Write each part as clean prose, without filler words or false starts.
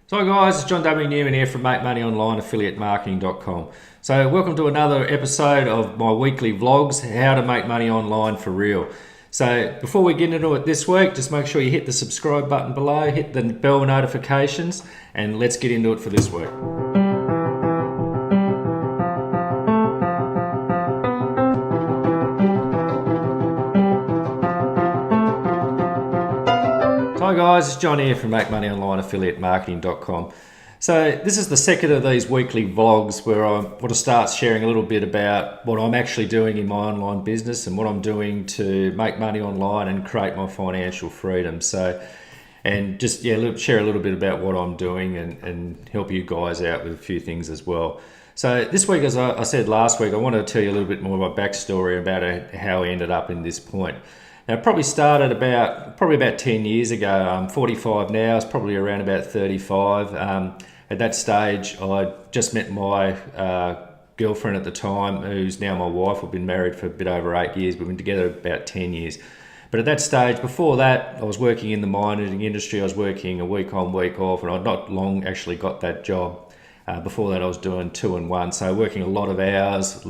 So hi guys, it's John W. Newman here from Make Money Online AffiliateMarketing.com. So welcome to another episode of my weekly vlogs, how to make money online for real. So before we get into it this week, just make sure you hit the subscribe button below, hit the bell notifications, and let's get into it for this week. Hi guys, it's John here from Make Money Online AffiliateMarketing.com. So this is the second of these weekly vlogs where I want to start sharing a little bit about what I'm actually doing in my online business and what I'm doing to make money online and create my financial freedom. And just share a little bit about what I'm doing and help you guys out with a few things as well. So this week, as I said last week, I want to tell you a little bit more of my backstory about how I ended up in this point. Now, it probably started about 10 years ago. I'm 45 now. It's probably around about 35. At that stage, I just met my girlfriend at the time, who's now my wife. We've been married for a bit over 8 years. We've been together about 10 years. But at that stage, before that, I was working in the mining industry. I was working a week on, week off, and I'd not long actually got that job. Before that, I was doing 2 and 1, so working a lot of hours,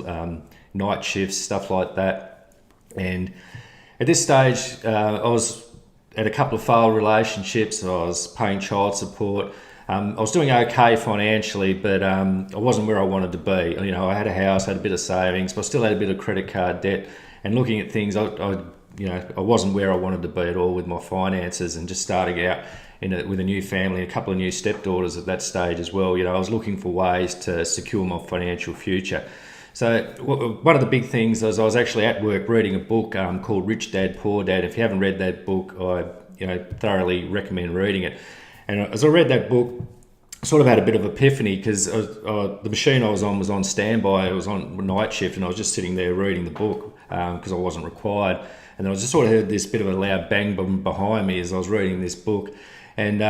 night shifts, stuff like that. And at this stage, I was at a couple of failed relationships. I was paying child support. I was doing okay financially, but I wasn't where I wanted to be. You know, I had a house, had a bit of savings, but I still had a bit of credit card debt. And looking at things, I wasn't where I wanted to be at all with my finances, and just starting out with a new family, a couple of new stepdaughters at that stage as well. You know, I was looking for ways to secure my financial future. So one of the big things was I was actually at work reading a book called Rich Dad, Poor Dad. If you haven't read that book, I thoroughly recommend reading it. And as I read that book, I sort of had a bit of epiphany, because the machine I was on standby. It was on night shift, and I was just sitting there reading the book because I wasn't required. And then I just sort of heard this bit of a loud bang behind me as I was reading this book. And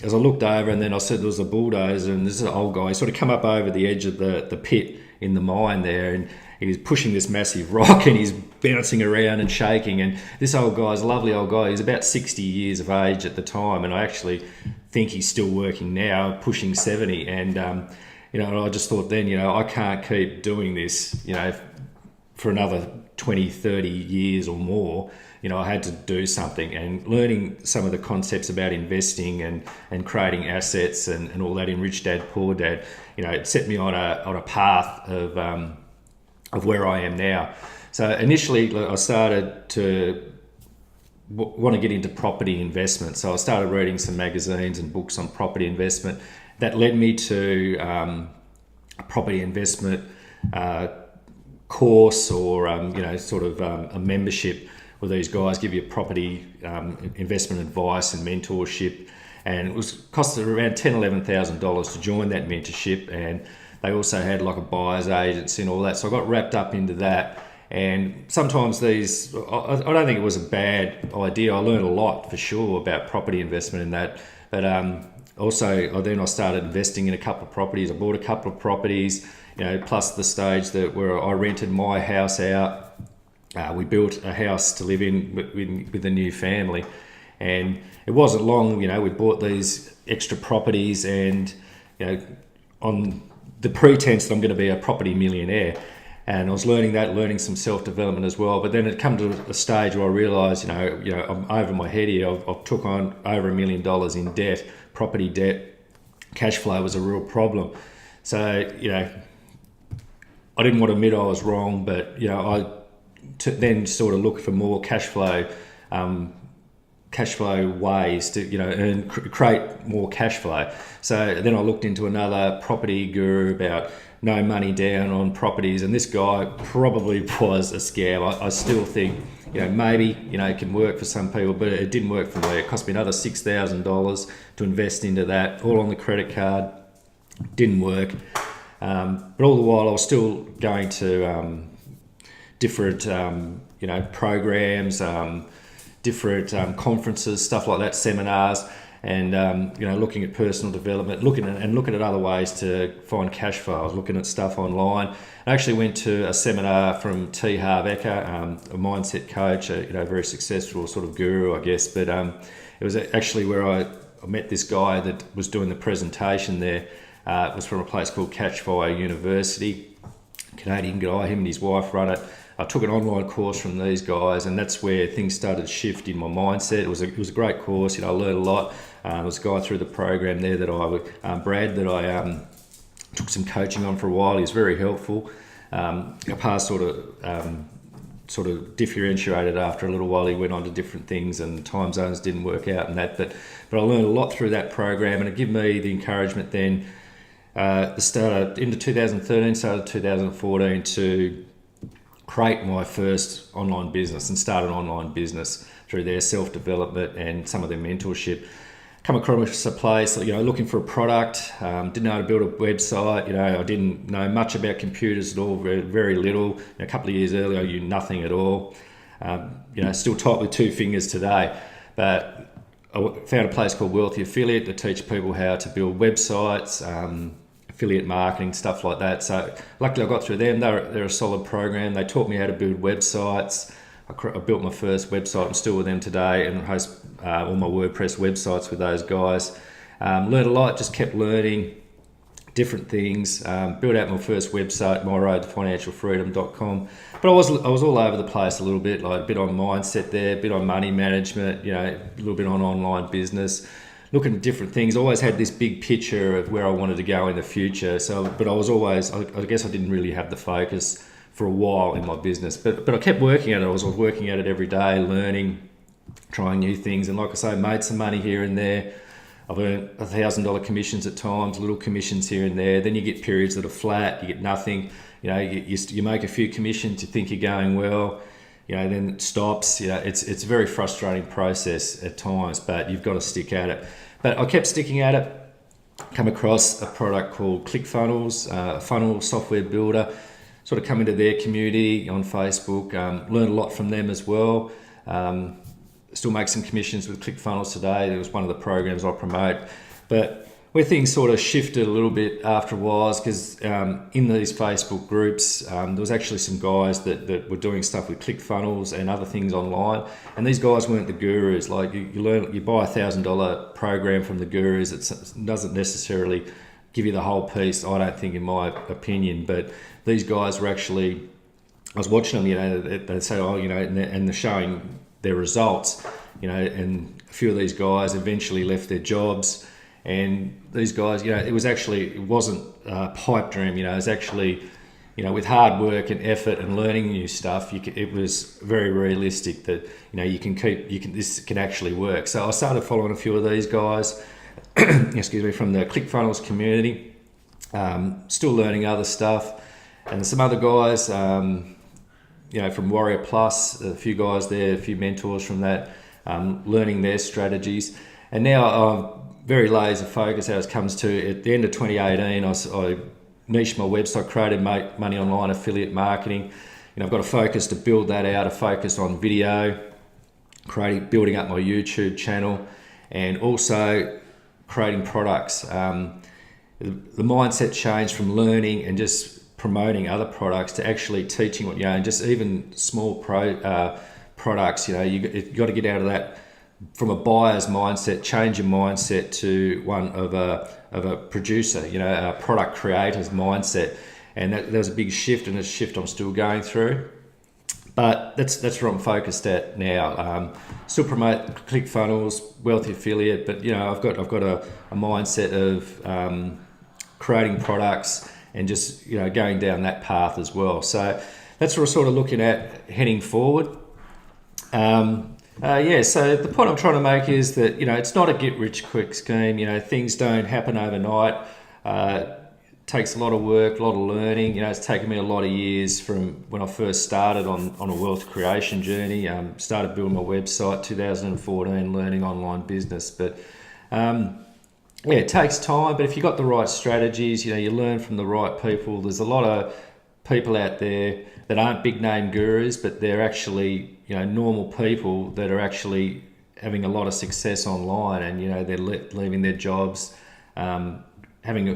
as I looked over, and then I said there was a bulldozer, and this is an old guy. He sort of come up over the edge of the pit in the mine there, and he was pushing this massive rock, and he's bouncing around and shaking. And this old guy's a lovely old guy. He's about 60 years of age at the time, and I actually think he's still working now, pushing 70. And I just thought then, I can't keep doing this, for another 20, 30 years or more. I had to do something, and learning some of the concepts about investing and creating assets and all that in Rich Dad, Poor Dad, it set me on a path of where I am now. So initially, I started to want to get into property investment. So I started reading some magazines and books on property investment. That led me to a property investment course, or a membership where these guys give you property investment advice and mentorship. And it was costed around $10,000-11,000 to join that mentorship. And they also had like a buyer's agency and all that. So I got wrapped up into that. And sometimes I don't think it was a bad idea. I learned a lot for sure about property investment in that. But I started investing in a couple of properties. I bought a couple of properties, plus the stage where I rented my house out. We built a house to live in with a new family, and it wasn't long. We bought these extra properties, and on the pretense that I'm going to be a property millionaire. And I was learning some self-development as well. But then it come to a stage where I realised, I'm over my head here. I've took on over $1 million in debt, property debt. Cash flow was a real problem. So, I didn't want to admit I was wrong, but I then sort of look for more cash flow ways to create more cash flow. So then I looked into another property guru about no money down on properties, and this guy probably was a scam. I still think maybe it can work for some people, but it didn't work for me. It cost me another $6,000 to invest into that, all on the credit card. Didn't work, but all the while I was still going to different programs, different conferences, stuff like that, seminars, and looking at personal development, looking at other ways to find cash flow. I was looking at stuff online. I actually went to a seminar from T. Harv Eker, a mindset coach, a very successful sort of guru, I guess. But it was actually where I I met this guy that was doing the presentation there. It was from a place called Catchfire University. Canadian guy, him and his wife run it. I took an online course from these guys, and that's where things started to shift in my mindset. It was a great course. I learned a lot. There was a guy through the program there that Brad, that I took some coaching on for a while. He was very helpful. Our paths sort of differentiated after a little while. He went on to different things, and time zones didn't work out and that. But I learned a lot through that program, and it gave me the encouragement then. Into 2013, started 2014 to create my first online business and start an online business through their self-development and some of their mentorship. Come across a place, looking for a product, didn't know how to build a website, I didn't know much about computers at all, very, very little. A couple of years earlier, I knew nothing at all. Still type with two fingers today. But I found a place called Wealthy Affiliate to teach people how to build websites, affiliate marketing, stuff like that. So luckily I got through them. They're a solid program. They taught me how to build websites. I built my first website. I'm still with them today and host all my WordPress websites with those guys. Learned a lot, just kept learning different things. Built out my first website, myroadtofinancialfreedom.com. But I was all over the place a little bit, like a bit on mindset there, a bit on money management, a little bit on online business. Looking at different things, always had this big picture of where I wanted to go in the future. But I was always, I guess I didn't really have the focus for a while in my business. But I kept working at it. I was working at it every day, learning, trying new things. And like I say, made some money here and there. I've earned $1,000 commissions at times, little commissions here and there. Then you get periods that are flat, you get nothing. You make a few commissions, you think you're going well. Then it stops. It's a very frustrating process at times, but you've got to stick at it. But I kept sticking at it. Come across a product called ClickFunnels, a funnel software builder. Sort of come into their community on Facebook. Learned a lot from them as well. Still make some commissions with ClickFunnels today. It was one of the programs I promote. But where things sort of shifted a little bit after a while is because in these Facebook groups, there was actually some guys that were doing stuff with ClickFunnels and other things online. And these guys weren't the gurus. Like you buy $1,000 program from the gurus. It doesn't necessarily give you the whole piece, I don't think, in my opinion. But these guys were actually, I was watching them, they'd say, and they're showing their results, and a few of these guys eventually left their jobs. And these guys, it wasn't a pipe dream, it was actually, with hard work and effort and learning new stuff, it was very realistic that, this can actually work. So I started following a few of these guys, excuse me, from the ClickFunnels community, still learning other stuff. And some other guys, from Warrior Plus, a few guys there, a few mentors from that, learning their strategies. And now I'm very laser focused as it comes to, at the end of 2018, I niched my website, created money online affiliate marketing. I've got a focus to build that out, a focus on video, building up my YouTube channel, and also creating products. The mindset changed from learning and just promoting other products to actually teaching what you know, and just even small products. You've got to get out of that from a buyer's mindset, change your mindset to one of a producer, a product creator's mindset. And that was a big shift, and a shift I'm still going through. But that's where I'm focused at now. Still promote ClickFunnels, Wealthy Affiliate, but I've got a mindset of creating products and just going down that path as well. So that's what we're sort of looking at heading forward. So the point I'm trying to make is that it's not a get-rich-quick scheme. Things don't happen overnight. Takes a lot of work, a lot of learning. It's taken me a lot of years from when I first started on a wealth creation journey. Started building my website 2014, learning online business. But it takes time. But if you've got the right strategies, you learn from the right people. There's a lot of people out there that aren't big name gurus, but they're actually normal people that are actually having a lot of success online, and they're leaving their jobs, having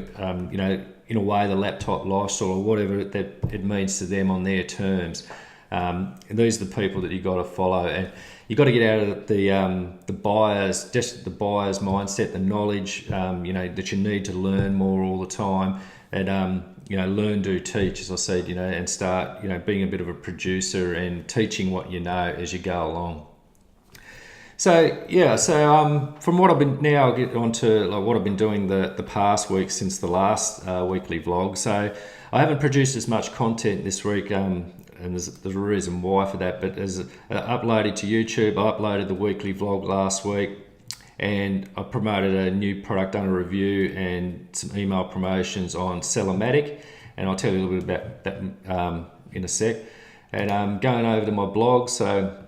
in a way the laptop lifestyle or whatever that it means to them on their terms. And these are the people that you got to follow, and you got to get out of the buyer's mindset, the knowledge, that you need to learn more all the time, and learn, do, teach, as I said, and start, being a bit of a producer and teaching what you know as you go along. So from what I've been, now I'll get on to like what I've been doing the past week since the last weekly vlog. So I haven't produced as much content this week, and there's a reason why for that. But as uploaded to YouTube, I uploaded the weekly vlog last week, and I promoted a new product under review and some email promotions on Sellomatic, and I'll tell you a little bit about that in a sec. And I'm going over to my blog. So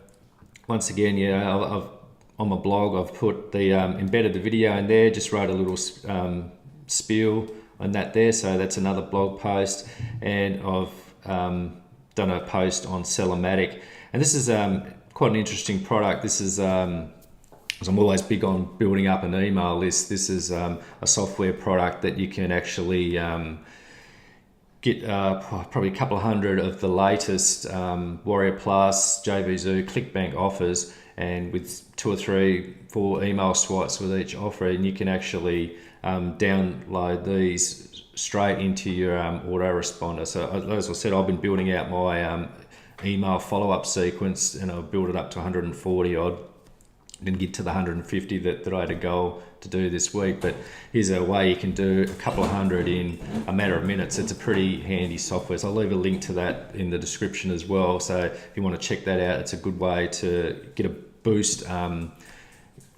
once again, I've on my blog, I've put the embedded the video in there, just wrote a little spiel on that there. So that's another blog post, and I've done a post on Sellomatic, and this is quite an interesting product. This is as I'm always big on building up an email list. This is a software product that you can actually get probably a couple of hundred of the latest Warrior Plus, JVZoo, ClickBank offers, and with 2 or 3, 4 email swipes with each offer, and you can actually download these straight into your autoresponder. So as I said, I've been building out my email follow-up sequence, and I've built it up to 140 odd. Didn't get to the 150 that I had a goal to do this week, but here's a way you can do a couple of hundred in a matter of minutes. It's a pretty handy software, so I'll leave a link to that in the description as well. So if you want to check that out, it's a good way to get a boost. If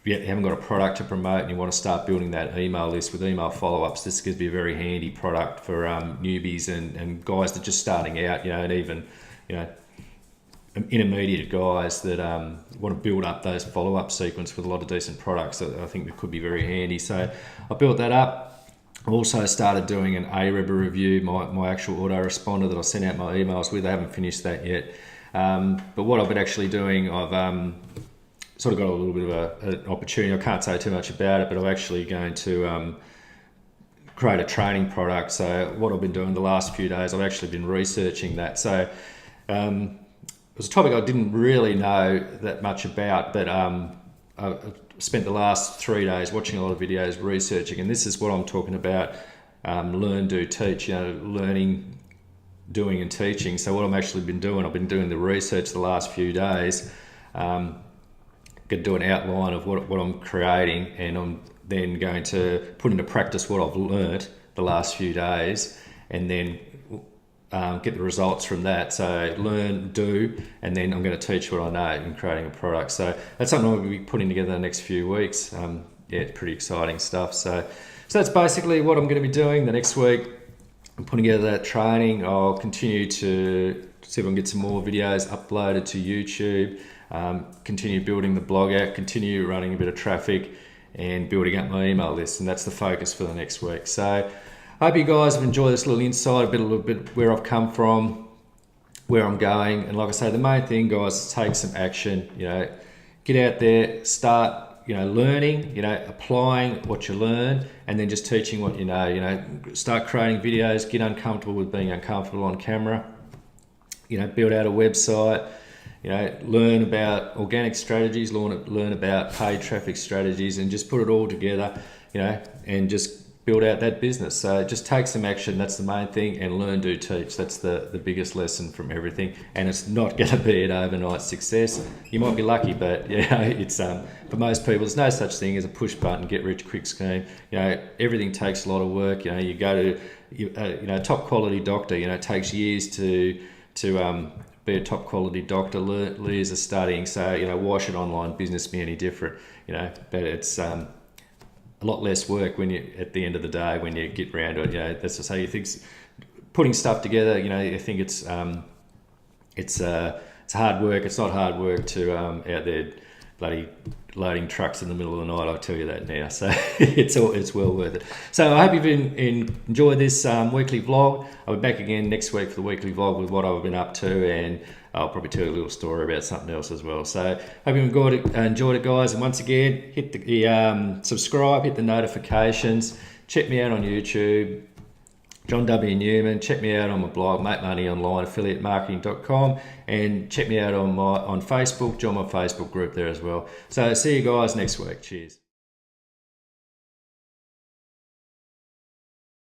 you haven't got a product to promote and you want to start building that email list with email follow-ups, this gives be a very handy product for newbies and guys that are just starting out, and even intermediate guys that want to build up those follow-up sequence with a lot of decent products. That I think that could be very handy. So I built that up. I also started doing an Ahrefs review, my actual autoresponder that I sent out my emails with. I haven't finished that yet. But what I've been actually doing, I've sort of got a little bit of an opportunity. I can't say too much about it, but I'm actually going to create a training product. So what I've been doing the last few days, I've actually been researching that. So it was a topic I didn't really know that much about, but I spent the last 3 days watching a lot of videos, researching, and this is what I'm talking about, learn, do, teach, learning, doing and teaching. So what I've actually been doing, I've been doing the research the last few days, going to do an outline of what I'm creating, and I'm then going to put into practice what I've learnt the last few days, and then get the results from that. So learn, do, and then I'm going to teach what I know in creating a product. So that's something I'm going to be putting together the next few weeks. It's pretty exciting stuff. So that's basically what I'm going to be doing the next week. I'm putting together that training. I'll continue to see if I can get some more videos uploaded to YouTube, continue building the blog out, continue running a bit of traffic, and building up my email list. And that's the focus for the next week. So I hope you guys have enjoyed this little insight, a little bit where I've come from, where I'm going. And like I say, the main thing, guys, is take some action. Get out there, start, learning, applying what you learn, and then just teaching what you know. Start creating videos, get uncomfortable with being uncomfortable on camera. Build out a website. Learn about organic strategies, learn about paid traffic strategies, and just put it all together, and just build out that business. So just take some action. That's the main thing. And learn, do, teach. That's the biggest lesson from everything. And it's not going to be an overnight success. You might be lucky, but it's for most people, there's no such thing as a push button, get rich quick scheme. Everything takes a lot of work. You go to top quality doctor. It takes years to be a top quality doctor, years of studying. So why should online business be any different? But it's a lot less work when you, at the end of the day, when you get round to it. That's to say, you think putting stuff together. You think it's hard work. It's not hard work to out there bloody loading trucks in the middle of the night. I'll tell you that now. So it's well worth it. So I hope you've enjoyed this weekly vlog. I'll be back again next week for the weekly vlog with what I've been up to, and I'll probably tell you a little story about something else as well. So hope you enjoyed it, guys. And once again, hit the subscribe, hit the notifications. Check me out on YouTube. John W. Newman. Check me out on my blog, makemoneyonline.affiliatemarketing.com, and check me out on Facebook. Join my Facebook group there as well. So see you guys next week. Cheers.